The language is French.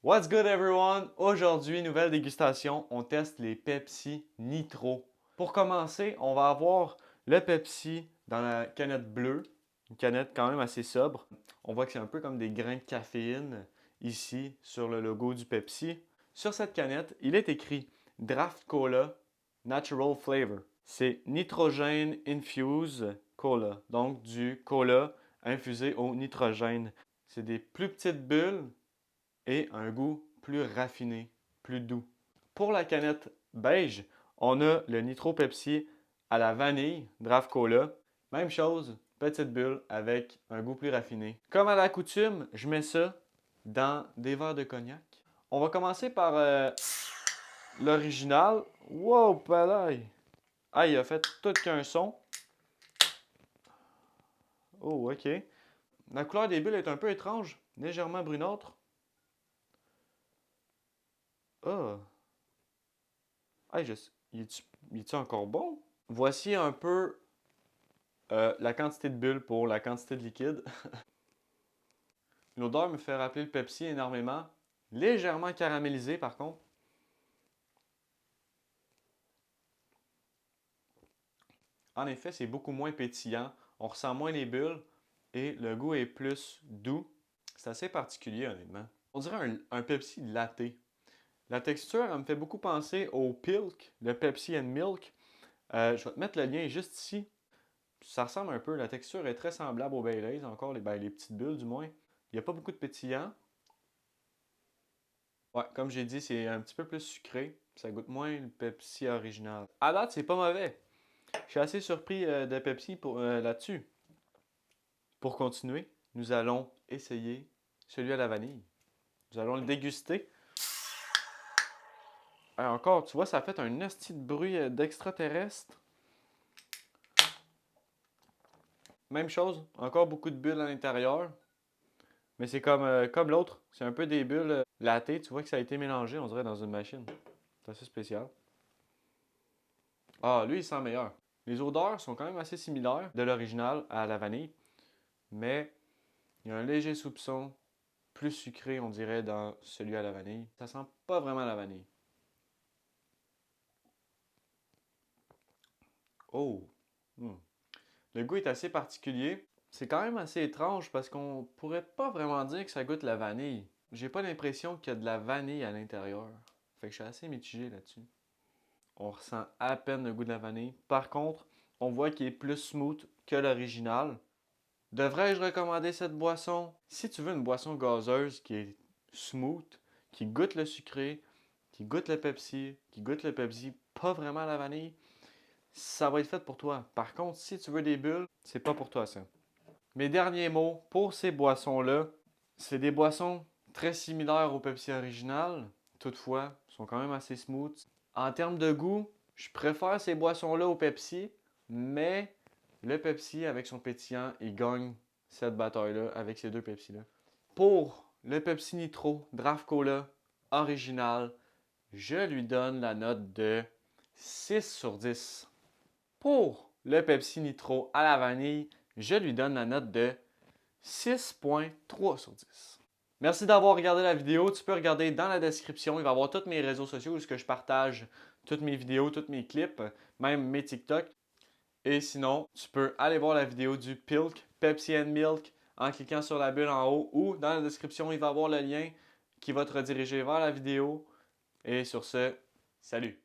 What's good everyone? Aujourd'hui, nouvelle dégustation, on teste les Pepsi Nitro. Pour commencer, on va avoir le Pepsi dans la canette bleue, une canette quand même assez sobre. On voit que c'est un peu comme des grains de caféine ici sur le logo du Pepsi. Sur cette canette, il est écrit Draft Cola Natural Flavor. C'est Nitrogène Infuse Cola, donc du cola infusé au nitrogène. C'est des plus petites bulles et un goût plus raffiné, plus doux. Pour la canette beige, on a le Nitro Pepsi à la vanille, Draft Cola. Même chose, petite bulle avec un goût plus raffiné. Comme à l'accoutume, je mets ça dans des verres de cognac. On va commencer par l'original. Wow, palais! Ah, il a fait tout qu'un son. Oh, ok. La couleur des bulles est un peu étrange, légèrement brunâtre. Ah, hey, il est-tu encore bon? Voici un peu la quantité de bulles pour la quantité de liquide. L'odeur me fait rappeler le Pepsi énormément. Légèrement caramélisé par contre. En effet, c'est beaucoup moins pétillant. On ressent moins les bulles et le goût est plus doux. C'est assez particulier honnêtement. On dirait un Pepsi latte. La texture, elle me fait beaucoup penser au Pilk, le Pepsi and Milk. Je vais te mettre le lien juste ici. Ça ressemble un peu, la texture est très semblable au Baileys, encore les petites bulles du moins. Il n'y a pas beaucoup de pétillant. Ouais, comme j'ai dit, c'est un petit peu plus sucré. Ça goûte moins le Pepsi original. À date, c'est pas mauvais. Je suis assez surpris de Pepsi là-dessus. Pour continuer, nous allons essayer celui à la vanille. Nous allons le déguster. Encore, tu vois, ça a fait un esti de bruit d'extraterrestre. Même chose, encore beaucoup de bulles à l'intérieur. Mais c'est comme l'autre. C'est un peu des bulles lattées. Tu vois que ça a été mélangé, on dirait, dans une machine. C'est assez spécial. Ah, lui, il sent meilleur. Les odeurs sont quand même assez similaires de l'original à la vanille. Mais il y a un léger soupçon plus sucré, on dirait, dans celui à la vanille. Ça sent pas vraiment la vanille. Oh! Hmm. Le goût est assez particulier. C'est quand même assez étrange parce qu'on pourrait pas vraiment dire que ça goûte la vanille. J'ai pas l'impression qu'il y a de la vanille à l'intérieur. Fait que je suis assez mitigé là-dessus. On ressent à peine le goût de la vanille. Par contre, on voit qu'il est plus smooth que l'original. Devrais-je recommander cette boisson? Si tu veux une boisson gazeuse qui est smooth, qui goûte le sucré, qui goûte le Pepsi, pas vraiment la vanille, ça va être fait pour toi. Par contre, si tu veux des bulles, c'est pas pour toi ça. Mes derniers mots pour ces boissons-là, c'est des boissons très similaires au Pepsi original, toutefois, sont quand même assez smooth. En termes de goût, je préfère ces boissons-là au Pepsi, mais le Pepsi avec son pétillant, il gagne cette bataille-là avec ces deux Pepsi-là. Pour le Pepsi Nitro Draft Cola original, je lui donne la note de 6 sur 10. Pour le Pepsi Nitro à la vanille, je lui donne la note de 6.3 sur 10. Merci d'avoir regardé la vidéo. Tu peux regarder dans la description. Il va y avoir tous mes réseaux sociaux où je partage toutes mes vidéos, tous mes clips, même mes TikTok. Et sinon, tu peux aller voir la vidéo du Pilk, Pepsi and Milk, en cliquant sur la bulle en haut ou dans la description, il va y avoir le lien qui va te rediriger vers la vidéo. Et sur ce, salut!